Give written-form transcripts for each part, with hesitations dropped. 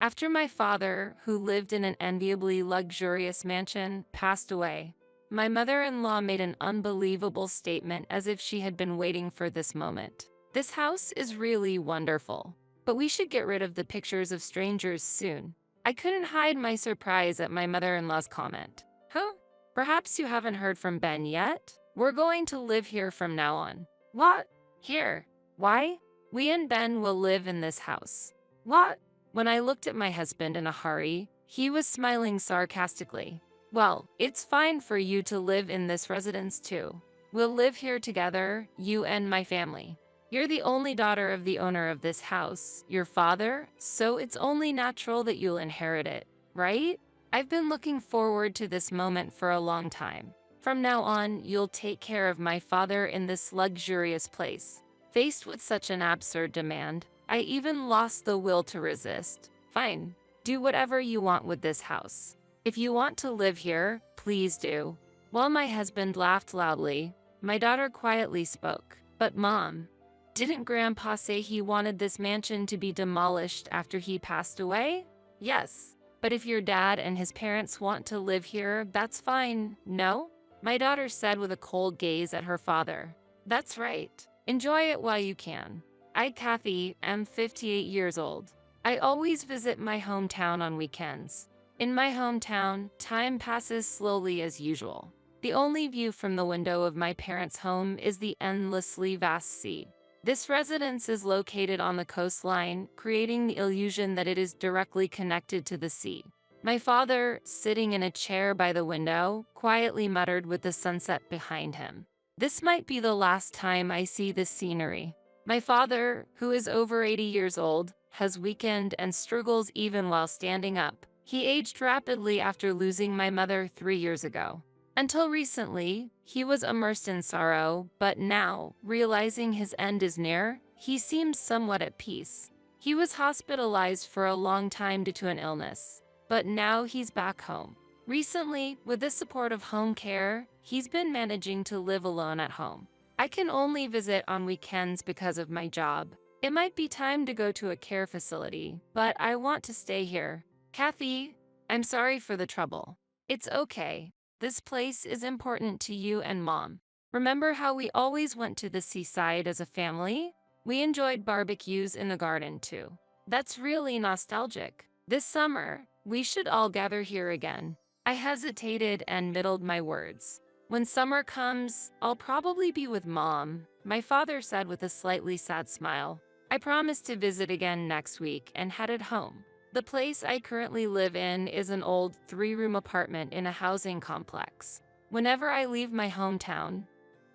After my father, who lived in an enviably luxurious mansion, passed away, my mother-in-law made an unbelievable statement as if she had been waiting for this moment. This house is really wonderful, but we should get rid of the pictures of strangers soon. I couldn't hide my surprise at my mother-in-law's comment. Huh? Perhaps you haven't heard from Ben yet? We're going to live here from now on. What? Here? Why? We and Ben will live in this house. What? When I looked at my husband in a hurry, he was smiling sarcastically. Well, it's fine for you to live in this residence too. We'll live here together, you and my family. You're the only daughter of the owner of this house, your father, so it's only natural that you'll inherit it, right? I've been looking forward to this moment for a long time. From now on, you'll take care of my father in this luxurious place. Faced with such an absurd demand, I even lost the will to resist. Fine, do whatever you want with this house. If you want to live here, please do. While my husband laughed loudly, my daughter quietly spoke. But Mom, didn't Grandpa say he wanted this mansion to be demolished after he passed away? Yes, but if your dad and his parents want to live here, that's fine, no? My daughter said with a cold gaze at her father. That's right. Enjoy it while you can. I, Kathy, am 58 years old. I always visit my hometown on weekends. In my hometown, time passes slowly as usual. The only view from the window of my parents' home is the endlessly vast sea. This residence is located on the coastline, creating the illusion that it is directly connected to the sea. My father, sitting in a chair by the window, quietly muttered with the sunset behind him. This might be the last time I see this scenery. My father, who is over 80 years old, has weakened and struggles even while standing up. He aged rapidly after losing my mother 3 years ago. Until recently, he was immersed in sorrow, but now, realizing his end is near, he seems somewhat at peace. He was hospitalized for a long time due to an illness, but now he's back home. Recently, with the support of home care, he's been managing to live alone at home. I can only visit on weekends because of my job. It might be time to go to a care facility, but I want to stay here. Kathy, I'm sorry for the trouble. It's okay. This place is important to you and Mom. Remember how we always went to the seaside as a family? We enjoyed barbecues in the garden too. That's really nostalgic. This summer, we should all gather here again. I hesitated and middled my words. When summer comes, I'll probably be with Mom, my father said with a slightly sad smile. I promise to visit again next week and headed home. The place I currently live in is an old 3-room apartment in a housing complex. Whenever I leave my hometown,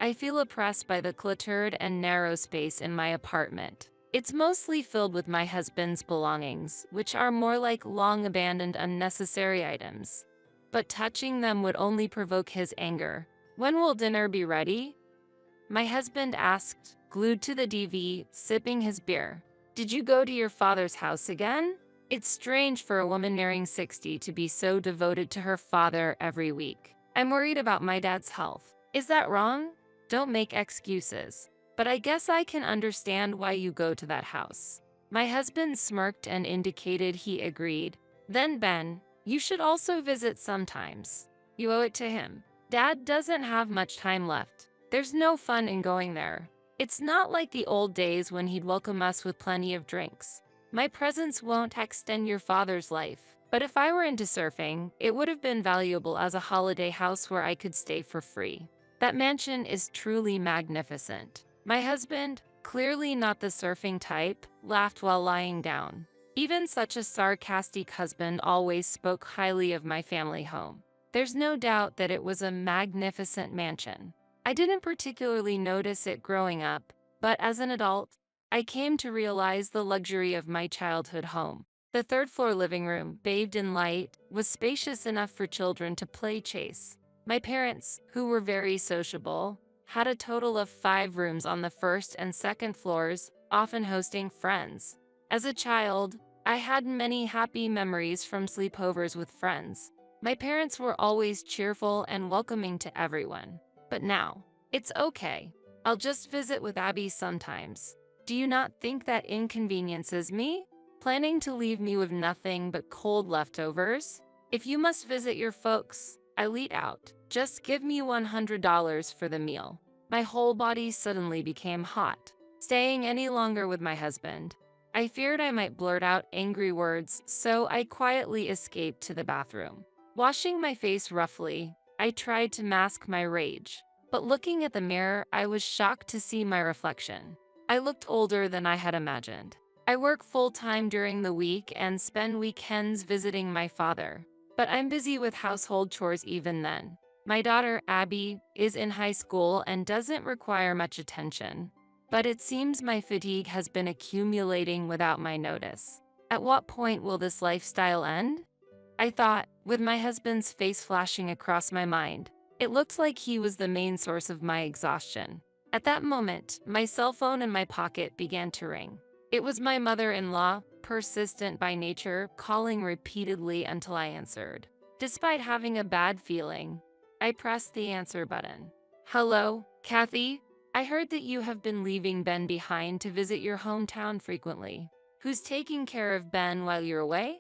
I feel oppressed by the cluttered and narrow space in my apartment. It's mostly filled with my husband's belongings, which are more like long-abandoned unnecessary items. But touching them would only provoke his anger. When will dinner be ready? My husband asked, glued to the TV, sipping his beer. Did you go to your father's house again? It's strange for a woman nearing 60 to be so devoted to her father every week. I'm worried about my dad's health. Is that wrong? Don't make excuses. But I guess I can understand why you go to that house. My husband smirked and indicated he agreed. Then Ben, you should also visit sometimes. You owe it to him. Dad doesn't have much time left. There's no fun in going there. It's not like the old days when he'd welcome us with plenty of drinks. My presence won't extend your father's life, but if I were into surfing, it would have been valuable as a holiday house where I could stay for free. That mansion is truly magnificent. My husband, clearly not the surfing type, laughed while lying down. Even such a sarcastic husband always spoke highly of my family home. There's no doubt that it was a magnificent mansion. I didn't particularly notice it growing up, but as an adult, I came to realize the luxury of my childhood home. The third-floor living room, bathed in light, was spacious enough for children to play chase. My parents, who were very sociable, had a total of 5 rooms on the first and second floors, often hosting friends. As a child, I had many happy memories from sleepovers with friends. My parents were always cheerful and welcoming to everyone. But now, it's okay. I'll just visit with Abby sometimes. Do you not think that inconveniences me? Planning to leave me with nothing but cold leftovers? If you must visit your folks, I lead out. Just give me $100 for the meal. My whole body suddenly became hot. Staying any longer with my husband, I feared I might blurt out angry words, so I quietly escaped to the bathroom. Washing my face roughly, I tried to mask my rage. But looking at the mirror, I was shocked to see my reflection. I looked older than I had imagined. I work full-time during the week and spend weekends visiting my father. But I'm busy with household chores even then. My daughter, Abby, is in high school and doesn't require much attention. But it seems my fatigue has been accumulating without my notice. At what point will this lifestyle end? I thought, with my husband's face flashing across my mind. It looked like he was the main source of my exhaustion. At that moment, my cell phone in my pocket began to ring. It was my mother-in-law, persistent by nature, calling repeatedly until I answered. Despite having a bad feeling, I pressed the answer button. Hello, Kathy? I heard that you have been leaving Ben behind to visit your hometown frequently. Who's taking care of Ben while you're away?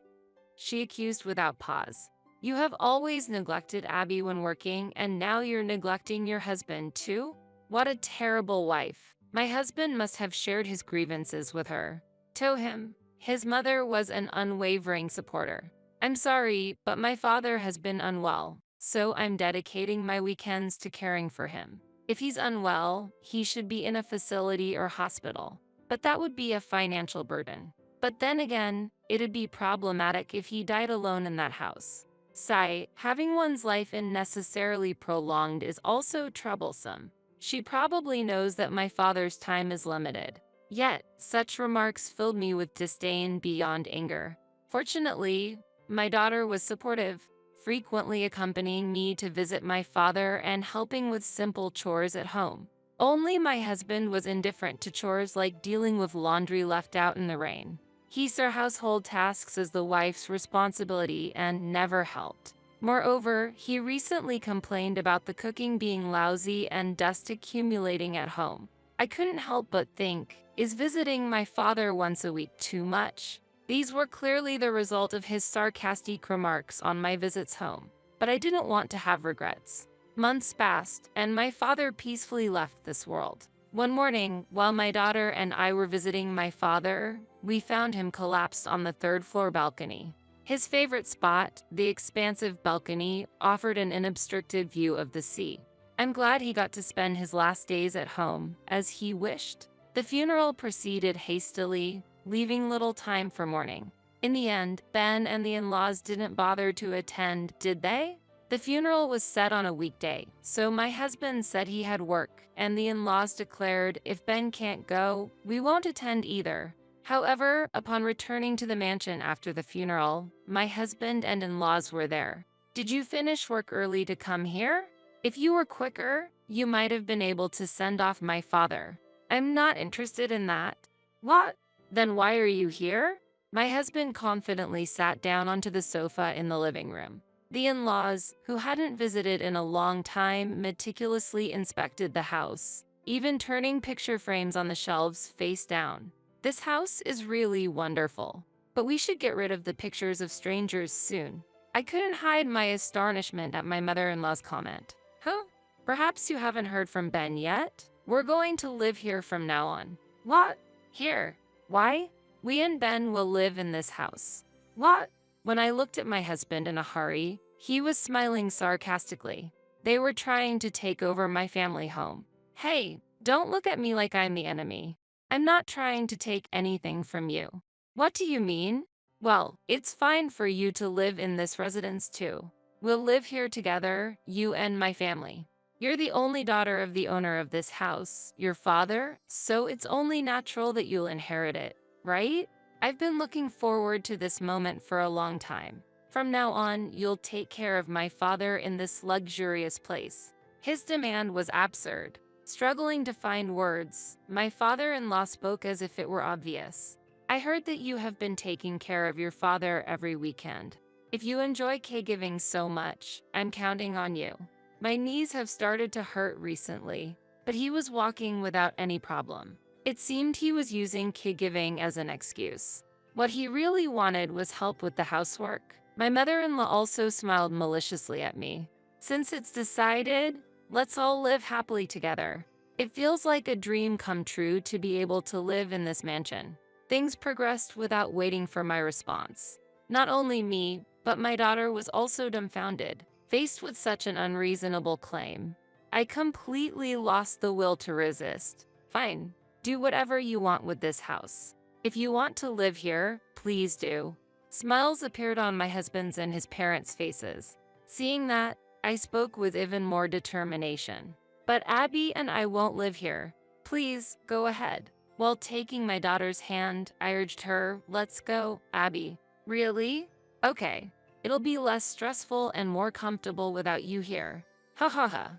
She accused without pause. You have always neglected Abby when working, and now you're neglecting your husband too? What a terrible wife. My husband must have shared his grievances with her. To him, his mother was an unwavering supporter. I'm sorry, but my father has been unwell, so I'm dedicating my weekends to caring for him. If he's unwell, he should be in a facility or hospital. But that would be a financial burden. But then again, it'd be problematic if he died alone in that house. Sigh, having one's life unnecessarily prolonged is also troublesome. She probably knows that my father's time is limited. Yet, such remarks filled me with disdain beyond anger. Fortunately, my daughter was supportive, frequently accompanying me to visit my father and helping with simple chores at home. Only my husband was indifferent to chores like dealing with laundry left out in the rain. He saw household tasks as the wife's responsibility and never helped. Moreover, he recently complained about the cooking being lousy and dust accumulating at home. I couldn't help but think, is visiting my father once a week too much? These were clearly the result of his sarcastic remarks on my visits home, but I didn't want to have regrets. Months passed, and my father peacefully left this world. One morning, while my daughter and I were visiting my father, we found him collapsed on the third-floor balcony. His favorite spot, the expansive balcony, offered an unobstructed view of the sea. I'm glad he got to spend his last days at home, as he wished. The funeral proceeded hastily, leaving little time for mourning. In the end, Ben and the in-laws didn't bother to attend, did they? The funeral was set on a weekday, so my husband said he had work, and the in-laws declared, if Ben can't go, we won't attend either. However, upon returning to the mansion after the funeral, my husband and in-laws were there. Did you finish work early to come here? If you were quicker, you might have been able to send off my father. I'm not interested in that. What? Then why are you here? My husband confidently sat down onto the sofa in the living room. The in-laws, who hadn't visited in a long time, meticulously inspected the house, even turning picture frames on the shelves face down. This house is really wonderful, but we should get rid of the pictures of strangers soon. I couldn't hide my astonishment at my mother-in-law's comment. Huh? Perhaps you haven't heard from Ben yet? We're going to live here from now on. What? Here? Why? We and Ben will live in this house. What? When I looked at my husband in a hurry, he was smiling sarcastically. They were trying to take over my family home. Hey, don't look at me like I'm the enemy. I'm not trying to take anything from you. What do you mean? Well, it's fine for you to live in this residence too. We'll live here together, you and my family. You're the only daughter of the owner of this house, your father, so it's only natural that you'll inherit it, right? I've been looking forward to this moment for a long time. From now on, you'll take care of my father in this luxurious place. His demand was absurd. Struggling to find words, my father-in-law spoke as if it were obvious. I heard that you have been taking care of your father every weekend. If you enjoy caregiving so much, I'm counting on you. My knees have started to hurt recently, but he was walking without any problem. It seemed he was using caregiving as an excuse. What he really wanted was help with the housework. My mother-in-law also smiled maliciously at me. Since it's decided, let's all live happily together. It feels like a dream come true to be able to live in this mansion. Things progressed without waiting for my response. Not only me, but my daughter was also dumbfounded, faced with such an unreasonable claim. I completely lost the will to resist. Fine, do whatever you want with this house. If you want to live here, please do. Smiles appeared on my husband's and his parents' faces. Seeing that, I spoke with even more determination. But Abby and I won't live here. Please, go ahead. While taking my daughter's hand, I urged her, let's go, Abby. Really? Okay. It'll be less stressful and more comfortable without you here. Ha ha ha.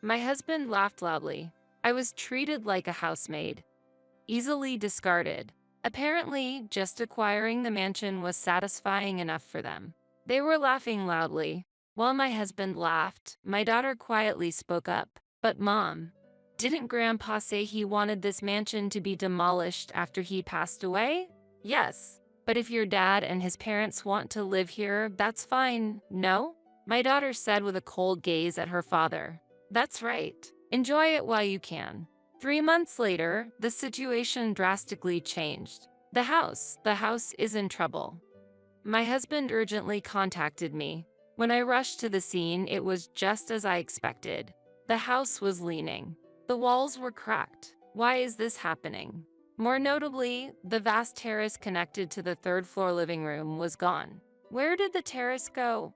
My husband laughed loudly. I was treated like a housemaid. Easily discarded. Apparently, just acquiring the mansion was satisfying enough for them. They were laughing loudly. While my husband laughed, my daughter quietly spoke up. But Mom, didn't Grandpa say he wanted this mansion to be demolished after he passed away? Yes, but if your dad and his parents want to live here, that's fine, no? My daughter said with a cold gaze at her father. That's right. Enjoy it while you can. 3 months later, the situation drastically changed. The house is in trouble. My husband urgently contacted me. When I rushed to the scene, it was just as I expected. The house was leaning. The walls were cracked. Why is this happening? More notably, the vast terrace connected to the third-floor living room was gone. Where did the terrace go?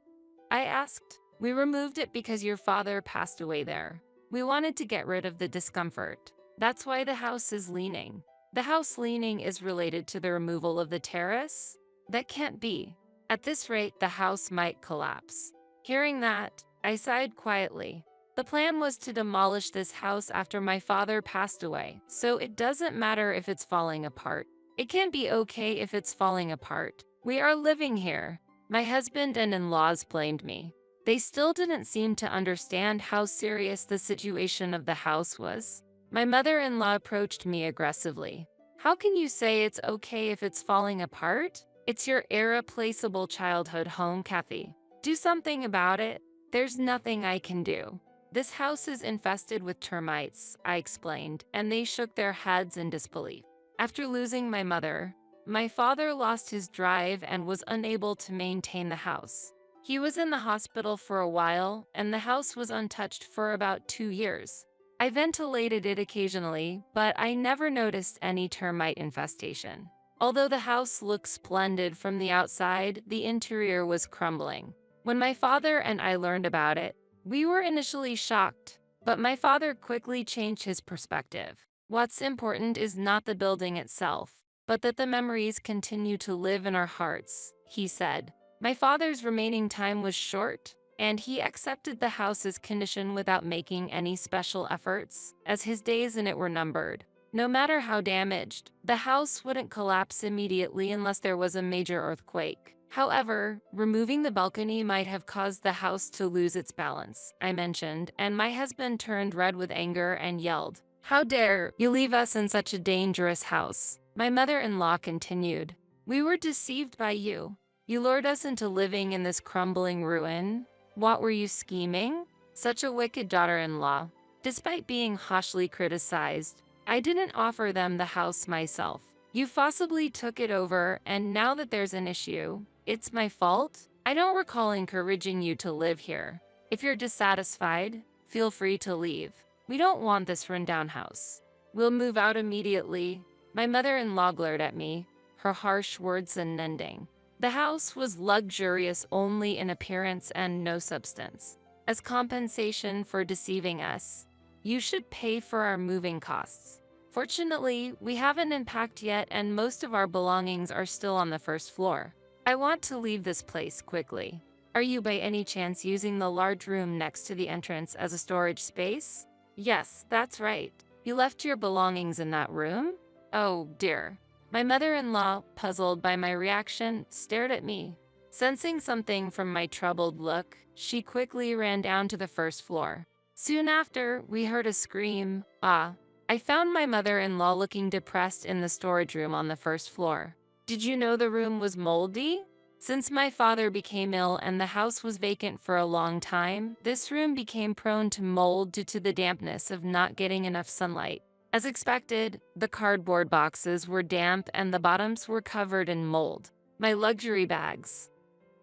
I asked. We removed it because your father passed away there. We wanted to get rid of the discomfort. That's why the house is leaning. The house leaning is related to the removal of the terrace? That can't be. At this rate, the house might collapse. Hearing that, I sighed quietly. The plan was to demolish this house after my father passed away, so it doesn't matter if it's falling apart. It can't be okay if it's falling apart. We are living here. My husband and in-laws blamed me. They still didn't seem to understand how serious the situation of the house was. My mother-in-law approached me aggressively. How can you say it's okay if it's falling apart? It's your irreplaceable childhood home, Kathy. Do something about it. There's nothing I can do. This house is infested with termites, I explained, and they shook their heads in disbelief. After losing my mother, my father lost his drive and was unable to maintain the house. He was in the hospital for a while, and the house was untouched for about 2 years. I ventilated it occasionally, but I never noticed any termite infestation. Although the house looked splendid from the outside, the interior was crumbling. When my father and I learned about it, we were initially shocked, but my father quickly changed his perspective. What's important is not the building itself, but that the memories continue to live in our hearts, he said. My father's remaining time was short, and he accepted the house's condition without making any special efforts, as his days in it were numbered. No matter how damaged, the house wouldn't collapse immediately unless there was a major earthquake. However, removing the balcony might have caused the house to lose its balance, I mentioned, and my husband turned red with anger and yelled, "How dare you leave us in such a dangerous house?" My mother-in-law continued, "We were deceived by you. You lured us into living in this crumbling ruin. What were you scheming? Such a wicked daughter-in-law." Despite being harshly criticized, I didn't offer them the house myself. You forcibly took it over, and now that there's an issue, it's my fault? I don't recall encouraging you to live here. If you're dissatisfied, feel free to leave. We don't want this rundown house. We'll move out immediately. My mother-in-law glared at me, her harsh words unending. The house was luxurious only in appearance and no substance. As compensation for deceiving us, you should pay for our moving costs. Fortunately, we haven't unpacked yet and most of our belongings are still on the first floor. I want to leave this place quickly. Are you by any chance using the large room next to the entrance as a storage space? Yes, that's right. You left your belongings in that room? Oh dear. My mother-in-law, puzzled by my reaction, stared at me. Sensing something from my troubled look, she quickly ran down to the first floor. Soon after, we heard a scream, "Ah!" I found my mother-in-law looking depressed in the storage room on the first floor. Did you know the room was moldy? Since my father became ill and the house was vacant for a long time, this room became prone to mold due to the dampness of not getting enough sunlight. As expected, the cardboard boxes were damp and the bottoms were covered in mold. My luxury bags.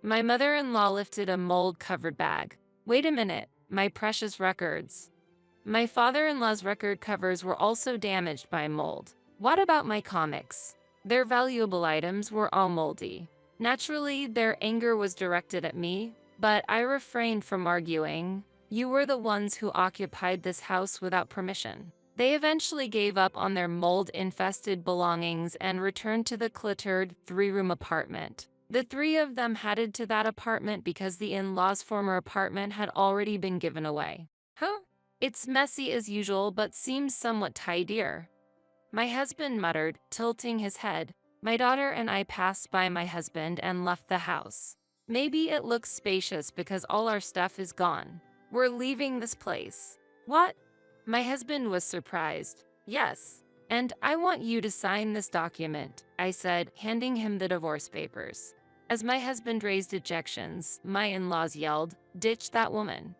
My mother-in-law lifted a mold-covered bag. Wait a minute, my precious records. My father-in-law's record covers were also damaged by mold. What about my comics? Their valuable items were all moldy. Naturally, their anger was directed at me, but I refrained from arguing. You were the ones who occupied this house without permission. They eventually gave up on their mold-infested belongings and returned to the cluttered three-room apartment. The three of them headed to that apartment because the in-laws' former apartment had already been given away. Huh? It's messy as usual but seems somewhat tidier. My husband muttered, tilting his head. My daughter and I passed by my husband and left the house. Maybe it looks spacious because all our stuff is gone. We're leaving this place. What? My husband was surprised. Yes. And I want you to sign this document, I said, handing him the divorce papers. As my husband raised objections, my in-laws yelled, "Ditch that woman."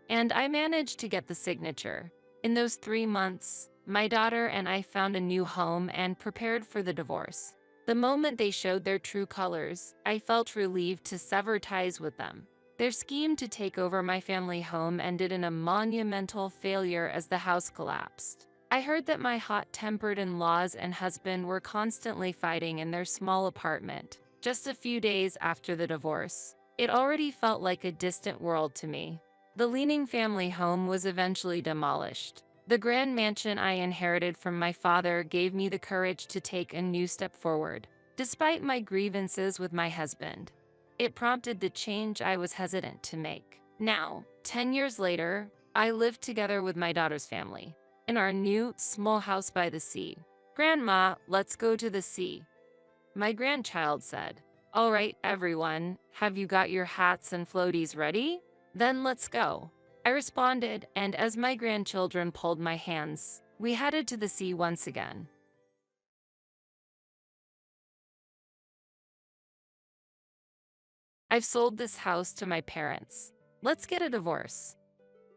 And I managed to get the signature. In those 3 months, my daughter and I found a new home and prepared for the divorce. The moment they showed their true colors, I felt relieved to sever ties with them. Their scheme to take over my family home ended in a monumental failure as the house collapsed. I heard that my hot-tempered in-laws and husband were constantly fighting in their small apartment. Just a few days after the divorce, it already felt like a distant world to me. The leaning family home was eventually demolished. The grand mansion I inherited from my father gave me the courage to take a new step forward, despite my grievances with my husband. It prompted the change I was hesitant to make. Now, 10 years later, I live together with my daughter's family, in our new, small house by the sea. "Grandma, let's go to the sea," my grandchild said. "All right, everyone, have you got your hats and floaties ready? Then let's go," I responded, and as my grandchildren pulled my hands, we headed to the sea once again. "I've sold this house to my parents. Let's get a divorce.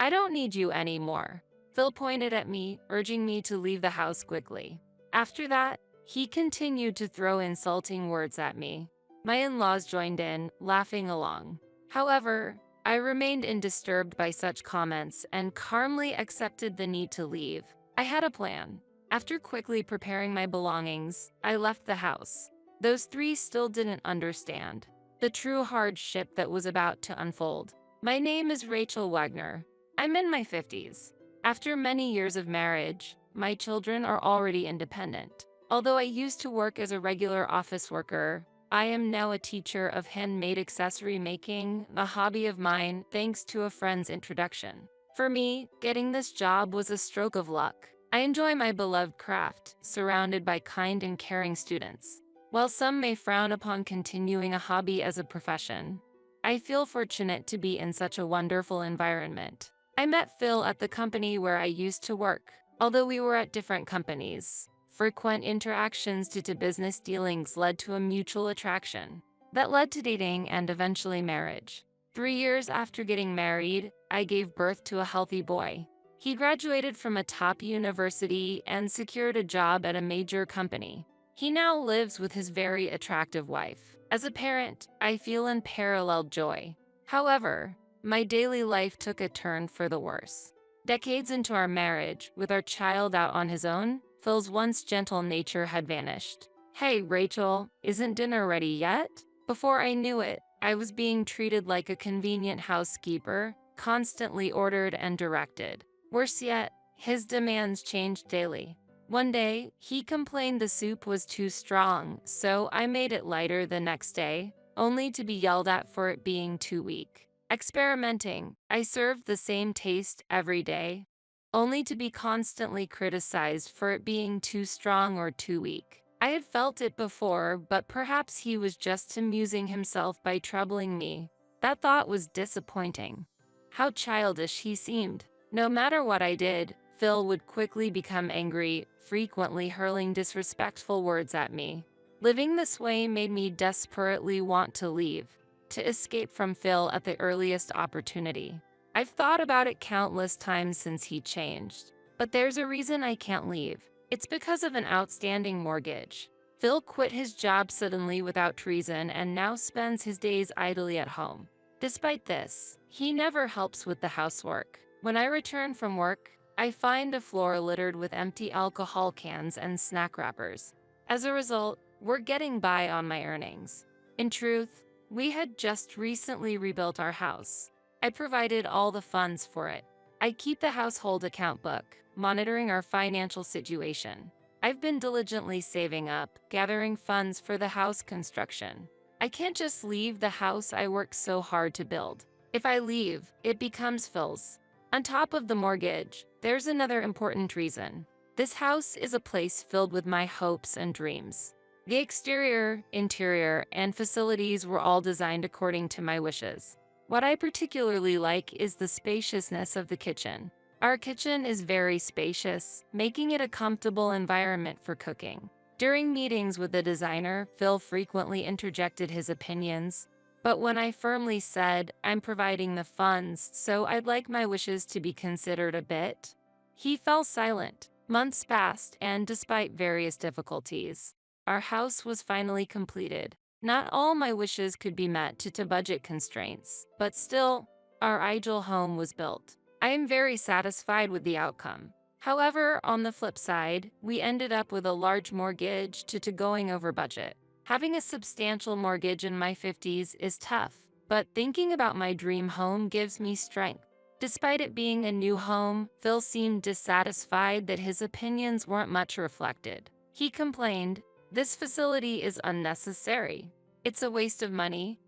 I don't need you anymore." Phil pointed at me, urging me to leave the house quickly. After that, he continued to throw insulting words at me. My in-laws joined in, laughing along. However, I remained undisturbed by such comments and calmly accepted the need to leave. I had a plan. After quickly preparing my belongings, I left the house. Those three still didn't understand the true hardship that was about to unfold. My name is Rachel Wagner. I'm in my 50s. After many years of marriage, my children are already independent. Although I used to work as a regular office worker, I am now a teacher of handmade accessory making, a hobby of mine thanks to a friend's introduction. For me, getting this job was a stroke of luck. I enjoy my beloved craft, surrounded by kind and caring students. While some may frown upon continuing a hobby as a profession, I feel fortunate to be in such a wonderful environment. I met Phil at the company where I used to work. Although we were at different companies, frequent interactions due to business dealings led to a mutual attraction that led to dating and eventually marriage. 3 years after getting married, I gave birth to a healthy boy. He graduated from a top university and secured a job at a major company. He now lives with his very attractive wife. As a parent, I feel unparalleled joy. However, my daily life took a turn for the worse. Decades into our marriage, with our child out on his own, Phil's once gentle nature had vanished. "Hey, Rachel, isn't dinner ready yet?" Before I knew it, I was being treated like a convenient housekeeper, constantly ordered and directed. Worse yet, his demands changed daily. One day, he complained the soup was too strong, so I made it lighter the next day, only to be yelled at for it being too weak. Experimenting, I served the same taste every day, only to be constantly criticized for it being too strong or too weak. I had felt it before, but perhaps he was just amusing himself by troubling me. That thought was disappointing. How childish he seemed. No matter what I did, Phil would quickly become angry, frequently hurling disrespectful words at me. Living this way made me desperately want to leave, to escape from Phil at the earliest opportunity. I've thought about it countless times since he changed, but there's a reason I can't leave. It's because of an outstanding mortgage. Phil quit his job suddenly without reason and now spends his days idly at home. Despite this, he never helps with the housework. When I return from work, I find the floor littered with empty alcohol cans and snack wrappers. As a result, we're getting by on my earnings. In truth, we had just recently rebuilt our house. I provided all the funds for it. I keep the household account book, monitoring our financial situation. I've been diligently saving up, gathering funds for the house construction. I can't just leave the house I worked so hard to build. If I leave, it becomes Phil's. On top of the mortgage, there's another important reason. This house is a place filled with my hopes and dreams. The exterior, interior, and facilities were all designed according to my wishes. What I particularly like is the spaciousness of the kitchen. Our kitchen is very spacious, making it a comfortable environment for cooking. During meetings with the designer, Phil frequently interjected his opinions, but when I firmly said, I'm providing the funds, so I'd like my wishes to be considered a bit, he fell silent. Months passed, and despite various difficulties, our house was finally completed. Not all my wishes could be met due to budget constraints, but still, our ideal home was built. I am very satisfied with the outcome. However, on the flip side, we ended up with a large mortgage due to going over budget. Having a substantial mortgage in my 50s is tough, but thinking about my dream home gives me strength. Despite it being a new home, Phil seemed dissatisfied that his opinions weren't much reflected. He complained, "This facility is unnecessary. It's a waste of money."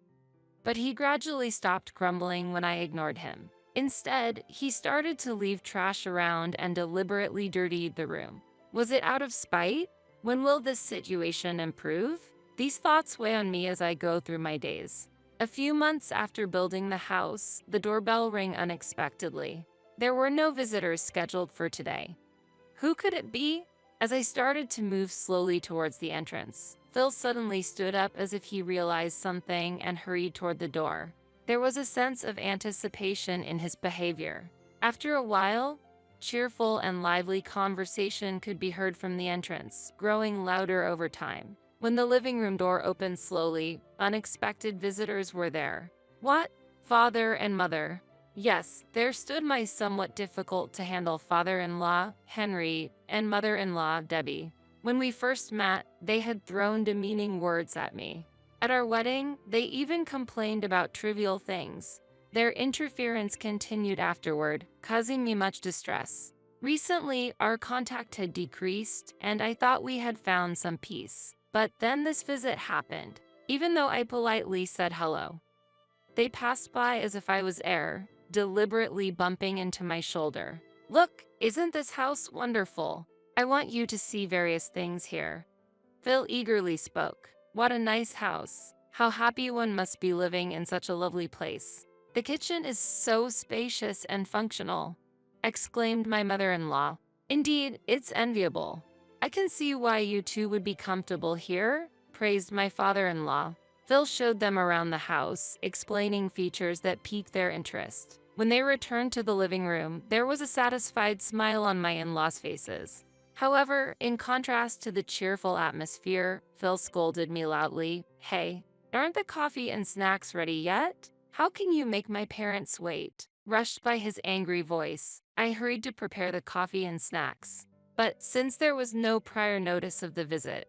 But he gradually stopped grumbling when I ignored him. Instead, he started to leave trash around and deliberately dirtied the room. Was it out of spite? When will this situation improve? These thoughts weigh on me as I go through my days. A few months after building the house, the doorbell rang unexpectedly. There were no visitors scheduled for today. Who could it be? As I started to move slowly towards the entrance, Phil suddenly stood up as if he realized something and hurried toward the door. There was a sense of anticipation in his behavior. After a while, cheerful and lively conversation could be heard from the entrance, growing louder over time. When the living room door opened slowly, unexpected visitors were there. What? Father and mother. Yes, there stood my somewhat difficult to handle father-in-law, Henry, and mother-in-law, Debbie. When we first met, they had thrown demeaning words at me. At our wedding, they even complained about trivial things. Their interference continued afterward, causing me much distress. Recently, our contact had decreased, and I thought we had found some peace. But then this visit happened, even though I politely said hello. They passed by as if I was air, deliberately bumping into my shoulder. "Look, isn't this house wonderful? I want you to see various things here." Phil eagerly spoke. "What a nice house. How happy one must be living in such a lovely place. The kitchen is so spacious and functional," exclaimed my mother-in-law. "Indeed, it's enviable. I can see why you two would be comfortable here," praised my father-in-law. Phil showed them around the house, explaining features that piqued their interest. When they returned to the living room, there was a satisfied smile on my in-laws' faces. However, in contrast to the cheerful atmosphere, Phil scolded me loudly. "Hey, aren't the coffee and snacks ready yet? How can you make my parents wait?" Rushed by his angry voice, I hurried to prepare the coffee and snacks. But since there was no prior notice of the visit,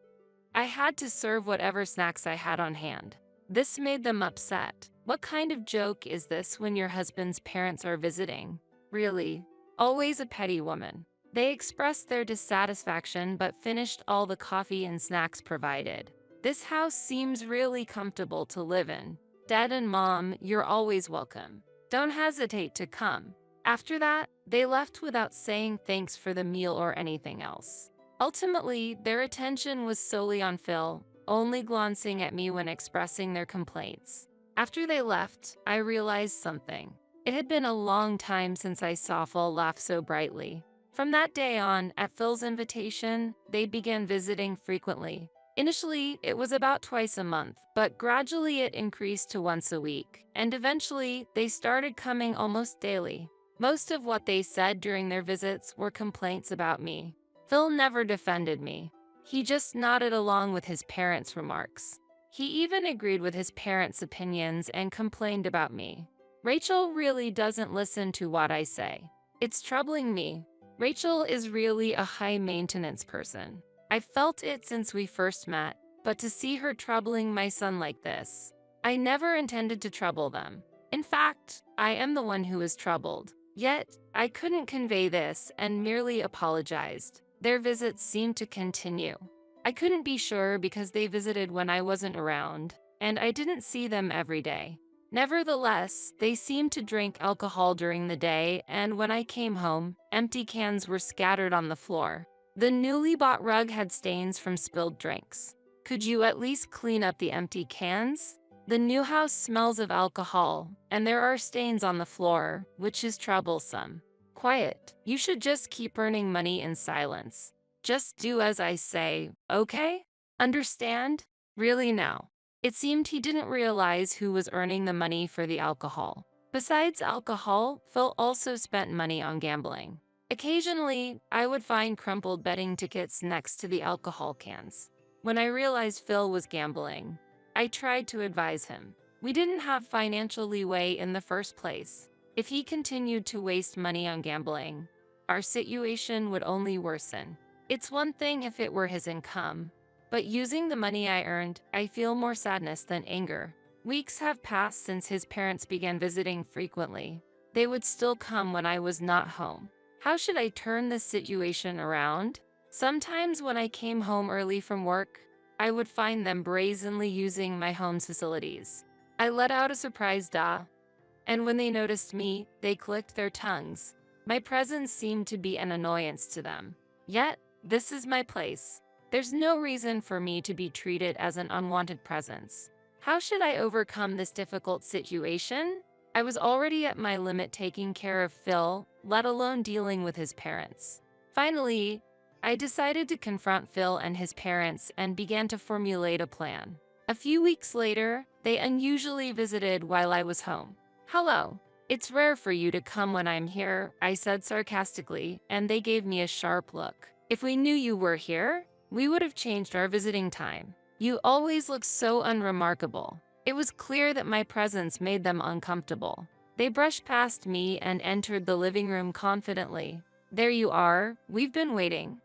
I had to serve whatever snacks I had on hand. This made them upset. "What kind of joke is this when your husband's parents are visiting? Really? Always a petty woman." They expressed their dissatisfaction but finished all the coffee and snacks provided. "This house seems really comfortable to live in. Dad and Mom, you're always welcome. Don't hesitate to come." After that, they left without saying thanks for the meal or anything else. Ultimately, their attention was solely on Phil, only glancing at me when expressing their complaints. After they left, I realized something. It had been a long time since I saw Phil laugh so brightly. From that day on, at Phil's invitation, they began visiting frequently. Initially, it was about twice a month, but gradually it increased to once a week, and eventually, they started coming almost daily. Most of what they said during their visits were complaints about me. Phil never defended me. He just nodded along with his parents' remarks. He even agreed with his parents' opinions and complained about me. Rachel really doesn't listen to what I say. It's troubling me. Rachel is really a high-maintenance person. I felt it since we first met, but to see her troubling my son like this, I never intended to trouble them. In fact, I am the one who is troubled. Yet, I couldn't convey this and merely apologized. Their visits seemed to continue. I couldn't be sure because they visited when I wasn't around, and I didn't see them every day. Nevertheless, they seemed to drink alcohol during the day, and when I came home, empty cans were scattered on the floor. The newly bought rug had stains from spilled drinks. Could you at least clean up the empty cans? The new house smells of alcohol, and there are stains on the floor, which is troublesome. Quiet. You should just keep earning money in silence. Just do as I say, okay? Understand? Really now. It seemed he didn't realize who was earning the money for the alcohol. Besides alcohol, Phil also spent money on gambling. Occasionally, I would find crumpled betting tickets next to the alcohol cans. When I realized Phil was gambling, I tried to advise him. We didn't have financial leeway in the first place. If he continued to waste money on gambling, our situation would only worsen. It's one thing if it were his income, but using the money I earned, I feel more sadness than anger. Weeks have passed since his parents began visiting frequently. They would still come when I was not home. How should I turn this situation around? Sometimes when I came home early from work, I would find them brazenly using my home's facilities. I let out a surprised "ah," and when they noticed me, they clicked their tongues. My presence seemed to be an annoyance to them. Yet, this is my place. There's no reason for me to be treated as an unwanted presence. How should I overcome this difficult situation? I was already at my limit taking care of Phil, let alone dealing with his parents. Finally, I decided to confront Phil and his parents and began to formulate a plan. A few weeks later, they unusually visited while I was home. "Hello. It's rare for you to come when I'm here," I said sarcastically, and they gave me a sharp look. "If we knew you were here, we would have changed our visiting time. You always look so unremarkable." It was clear that my presence made them uncomfortable. They brushed past me and entered the living room confidently. "There you are. We've been waiting."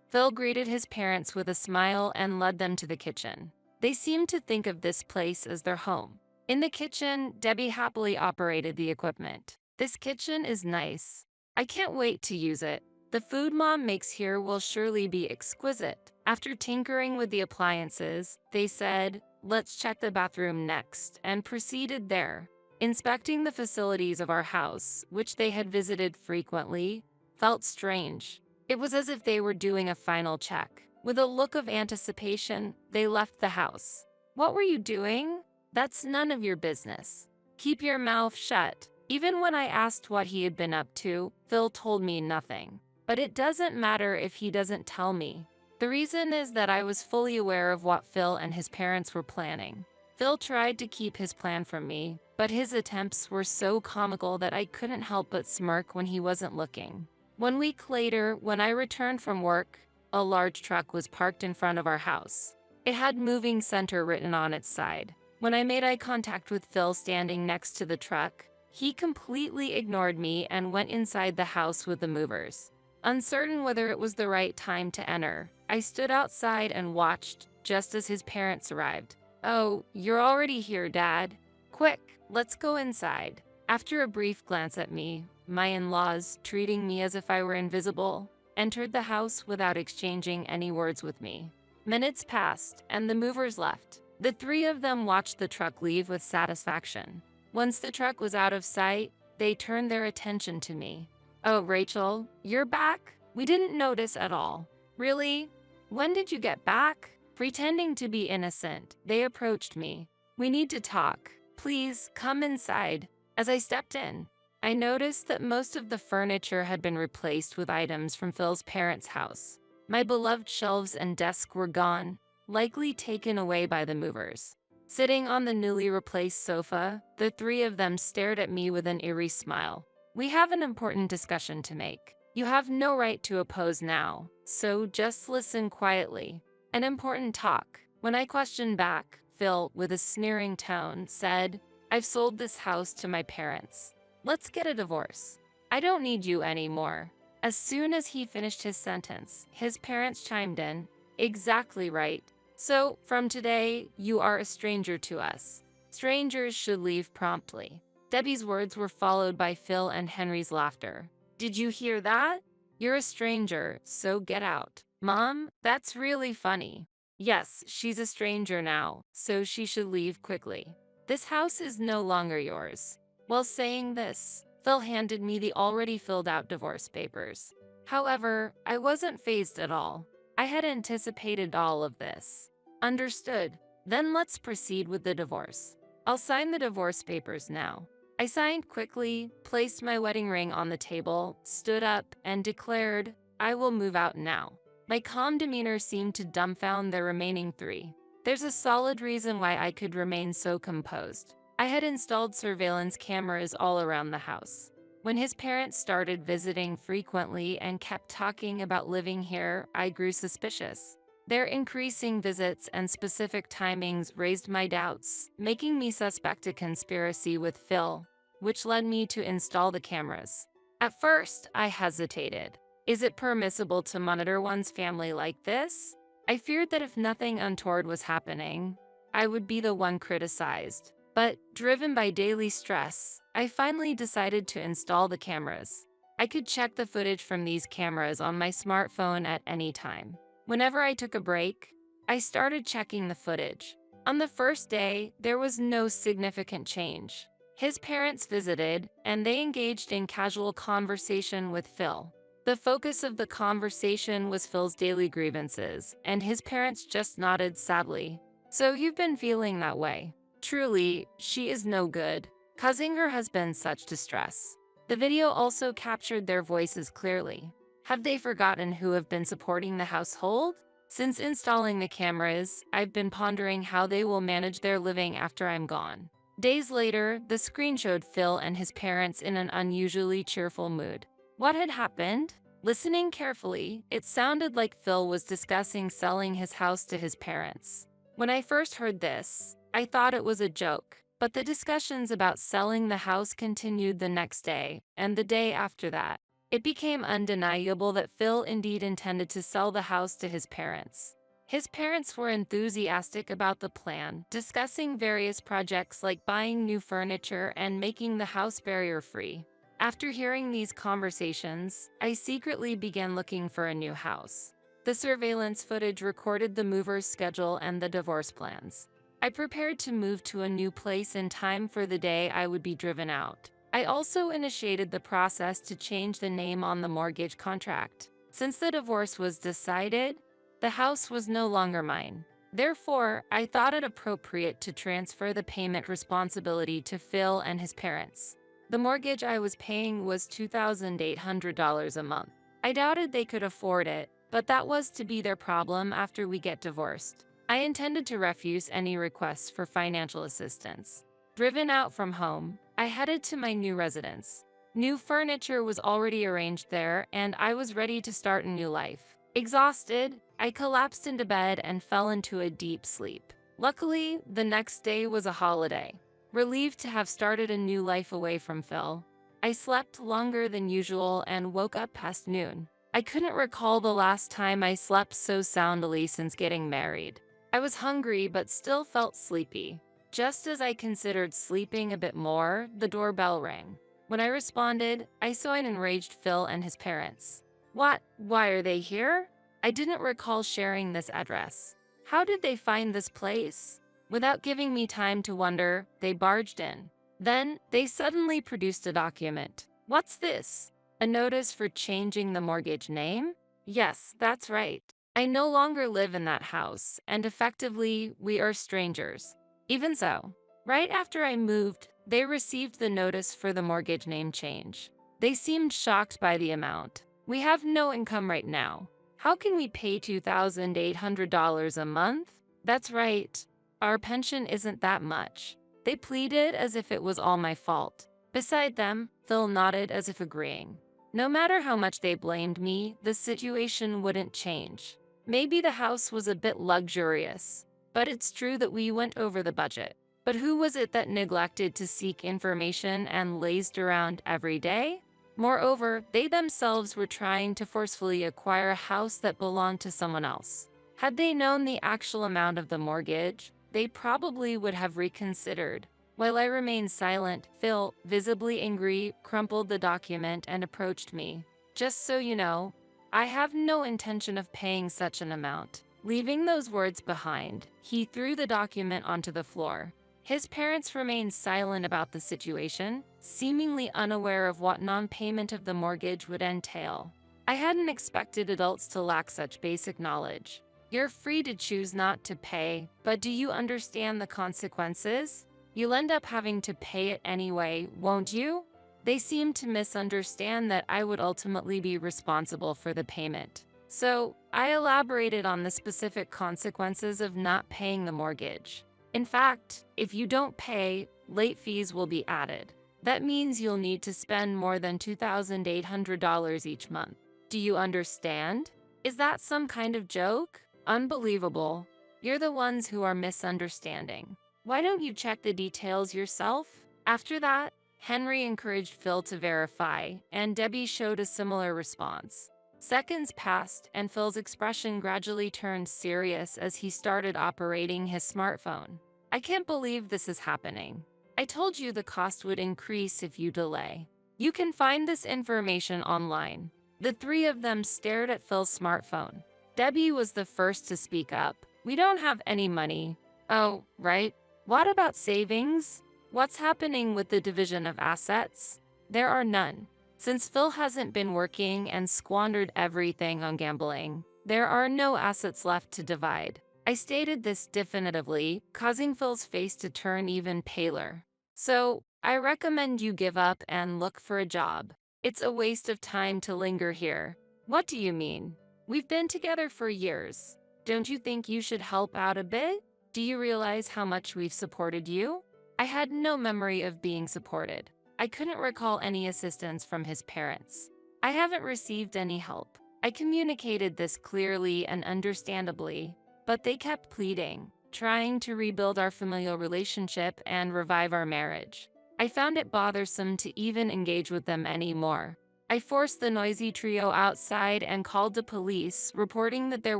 Phil greeted his parents with a smile and led them to the kitchen. They seemed to think of this place as their home. In the kitchen, Debbie happily operated the equipment. "This kitchen is nice. I can't wait to use it. The food Mom makes here will surely be exquisite." After tinkering with the appliances, they said, "Let's check the bathroom next," and proceeded there. Inspecting the facilities of our house, which they had visited frequently, felt strange. It was as if they were doing a final check. With a look of anticipation, they left the house. "What were you doing? That's none of your business. Keep your mouth shut." Even when I asked what he had been up to, Phil told me nothing. But it doesn't matter if he doesn't tell me. The reason is that I was fully aware of what Phil and his parents were planning. Phil tried to keep his plan from me, but his attempts were so comical that I couldn't help but smirk when he wasn't looking. 1 week later, when I returned from work, a large truck was parked in front of our house. It had "Moving Center" written on its side. When I made eye contact with Phil standing next to the truck, he completely ignored me and went inside the house with the movers. Uncertain whether it was the right time to enter, I stood outside and watched just as his parents arrived. "Oh, you're already here, Dad. Quick, let's go inside." After a brief glance at me, my in-laws, treating me as if I were invisible, entered the house without exchanging any words with me. Minutes passed, and the movers left. The three of them watched the truck leave with satisfaction. Once the truck was out of sight, they turned their attention to me. "Oh, Rachel, you're back? We didn't notice at all." "Really? When did you get back?" Pretending to be innocent, they approached me. "We need to talk. Please, come inside." As I stepped in, I noticed that most of the furniture had been replaced with items from Phil's parents' house. My beloved shelves and desk were gone. likely taken away by the movers. Sitting on the newly replaced sofa, the three of them stared at me with an eerie smile. "We have an important discussion to make. You have no right to oppose now, so just listen quietly." An important talk. When I questioned back, Phil, with a sneering tone, said, "I've sold this house to my parents. Let's get a divorce. I don't need you anymore." As soon as he finished his sentence, his parents chimed in, "Exactly right. So, from today, you are a stranger to us. Strangers should leave promptly." Debbie's words were followed by Phil and Henry's laughter. "Did you hear that? You're a stranger, so get out." "Mom, that's really funny." "Yes, she's a stranger now, so she should leave quickly. This house is no longer yours." While saying this, Phil handed me the already filled out divorce papers. However, I wasn't fazed at all. I had anticipated all of this. "Understood. Then let's proceed with the divorce. I'll sign the divorce papers now." I signed quickly, placed my wedding ring on the table, stood up, and declared, "I will move out now." My calm demeanor seemed to dumbfound the remaining three. There's a solid reason why I could remain so composed. I had installed surveillance cameras all around the house. When his parents started visiting frequently and kept talking about living here, I grew suspicious. Their increasing visits and specific timings raised my doubts, making me suspect a conspiracy with Phil, which led me to install the cameras. At first, I hesitated. Is it permissible to monitor one's family like this? I feared that if nothing untoward was happening, I would be the one criticized. But, driven by daily stress, I finally decided to install the cameras. I could check the footage from these cameras on my smartphone at any time. Whenever I took a break, I started checking the footage. On the first day, there was no significant change. His parents visited, and they engaged in casual conversation with Phil. The focus of the conversation was Phil's daily grievances, and his parents just nodded sadly. "So you've been feeling that way. Truly, she is no good, causing her husband such distress." The video also captured their voices clearly. Have they forgotten who have been supporting the household? Since installing the cameras, I've been pondering how they will manage their living after I'm gone. Days later, the screen showed Phil and his parents in an unusually cheerful mood. What had happened? Listening carefully, it sounded like Phil was discussing selling his house to his parents. When I first heard this, I thought it was a joke, but the discussions about selling the house continued the next day, and the day after that. It became undeniable that Phil indeed intended to sell the house to his parents. His parents were enthusiastic about the plan, discussing various projects like buying new furniture and making the house barrier-free. After hearing these conversations, I secretly began looking for a new house. The surveillance footage recorded the mover's schedule and the divorce plans. I prepared to move to a new place in time for the day I would be driven out. I also initiated the process to change the name on the mortgage contract. Since the divorce was decided, the house was no longer mine. Therefore, I thought it appropriate to transfer the payment responsibility to Phil and his parents. The mortgage I was paying was $2,800 a month. I doubted they could afford it, but that was to be their problem after we get divorced. I intended to refuse any requests for financial assistance. Driven out from home, I headed to my new residence. New furniture was already arranged there, and I was ready to start a new life. Exhausted, I collapsed into bed and fell into a deep sleep. Luckily, the next day was a holiday. Relieved to have started a new life away from Phil, I slept longer than usual and woke up past noon. I couldn't recall the last time I slept so soundly since getting married. I was hungry but still felt sleepy. Just as I considered sleeping a bit more, the doorbell rang. When I responded, I saw an enraged Phil and his parents. "What? Why are they here?" I didn't recall sharing this address. How did they find this place? Without giving me time to wonder, they barged in. Then, they suddenly produced a document. What's this? A notice for changing the mortgage name? Yes, that's right. I no longer live in that house, and effectively, we are strangers. Even so, right after I moved, they received the notice for the mortgage name change. They seemed shocked by the amount. "We have no income right now. How can we pay $2,800 a month? That's right. Our pension isn't that much. They pleaded as if it was all my fault. Beside them, Phil nodded as if agreeing. No matter how much they blamed me, the situation wouldn't change. Maybe the house was a bit luxurious, but it's true that we went over the budget. But who was it that neglected to seek information and lazed around every day? Moreover, they themselves were trying to forcefully acquire a house that belonged to someone else. Had they known the actual amount of the mortgage, they probably would have reconsidered. While I remained silent, Phil, visibly angry, crumpled the document and approached me. Just so you know, I have no intention of paying such an amount. Leaving those words behind, he threw the document onto the floor. His parents remained silent about the situation, seemingly unaware of what non-payment of the mortgage would entail. I hadn't expected adults to lack such basic knowledge. You're free to choose not to pay, but do you understand the consequences? You'll end up having to pay it anyway, won't you? They seemed to misunderstand that I would ultimately be responsible for the payment. So, I elaborated on the specific consequences of not paying the mortgage. In fact, if you don't pay, late fees will be added. That means you'll need to spend more than $2,800 each month. Do you understand? Is that some kind of joke? Unbelievable. You're the ones who are misunderstanding. Why don't you check the details yourself? After that, Henry encouraged Phil to verify, and Debbie showed a similar response. Seconds passed, and Phil's expression gradually turned serious as he started operating his smartphone. I can't believe this is happening. I told you the cost would increase if you delay. You can find this information online. The three of them stared at Phil's smartphone. Debbie was the first to speak up. We don't have any money. Oh, right. What about savings? What's happening with the division of assets? There are none. Since Phil hasn't been working and squandered everything on gambling, there are no assets left to divide. I stated this definitively, causing Phil's face to turn even paler. So, I recommend you give up and look for a job. It's a waste of time to linger here. What do you mean? We've been together for years. Don't you think you should help out a bit? Do you realize how much we've supported you? I had no memory of being supported. I couldn't recall any assistance from his parents. I haven't received any help. I communicated this clearly and understandably, but they kept pleading, trying to rebuild our familial relationship and revive our marriage. I found it bothersome to even engage with them anymore. I forced the noisy trio outside and called the police, reporting that there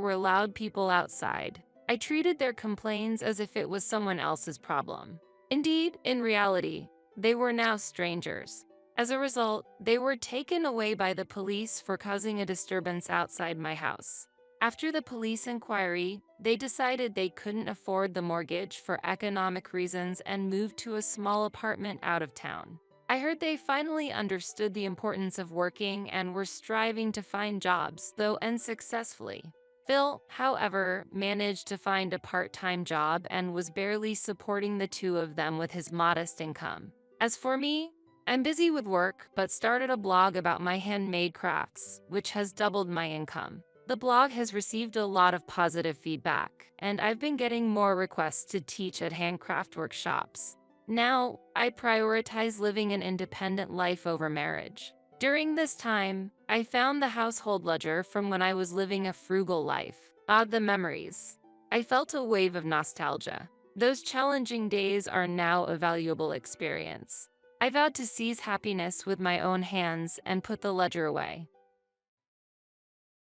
were loud people outside. I treated their complaints as if it was someone else's problem. Indeed, in reality, they were now strangers. As a result, they were taken away by the police for causing a disturbance outside my house. After the police inquiry, they decided they couldn't afford the mortgage for economic reasons and moved to a small apartment out of town. I heard they finally understood the importance of working and were striving to find jobs, though unsuccessfully. Phil, however, managed to find a part-time job and was barely supporting the two of them with his modest income. As for me, I'm busy with work, but started a blog about my handmade crafts, which has doubled my income. The blog has received a lot of positive feedback, and I've been getting more requests to teach at handcraft workshops. Now, I prioritize living an independent life over marriage. During this time, I found the household ledger from when I was living a frugal life. The memories. I felt a wave of nostalgia. Those challenging days are now a valuable experience. I vowed to seize happiness with my own hands and put the ledger away.